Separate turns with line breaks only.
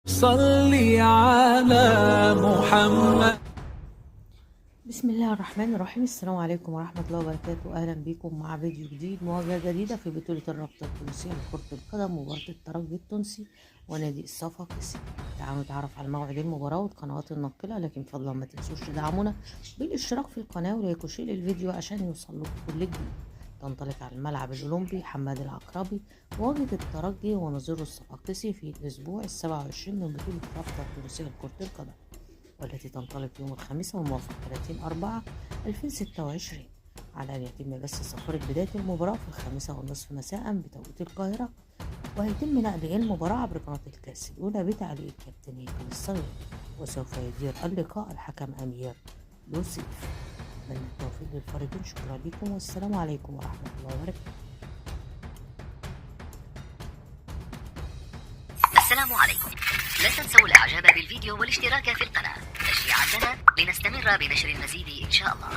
صلي على محمد.
بسم الله الرحمن الرحيم. السلام عليكم ورحمة الله وبركاته. أهلا بكم مع فيديو جديد، مواجهة جديدة في بطولة الرابطة التونسية لكرة القدم، مباراة الترجي التونسي ونادي الصفاقسي. تعالوا نتعرف على موعد المباراة والقنوات الناقلة، لكن فضلا ما تنسوش تدعمونا بالاشتراك في القناة ولايك وشير الفيديو عشان يوصلكم كل جديد. تنطلق على الملعب الأولمبي حماد العقربي مواجهة الترجي ونظيره الصفاقسي في الأسبوع 27 من بطولة الرابطة التونسية لكرة القدم، والتي تنطلق يوم الخميس الموافق 30/4/2026، على أن يتم بث صفارة بداية المباراة في 5:30 مساء بتوقيت القاهرة، وهيتم نقل المباراة عبر قناة الكاس الأولى بتعليق الكابتن هيكل الصغير، وسوف يدير اللقاء الحكم أمير يوسف. أتمنى التوفيق للفريقين. شكرا لكم والسلام عليكم ورحمة الله وبركاته.
السلام عليكم. لا تنسوا الاعجاب بالفيديو والاشتراك في القناة تشجيعا لنا لنستمر بنشر المزيد ان شاء الله.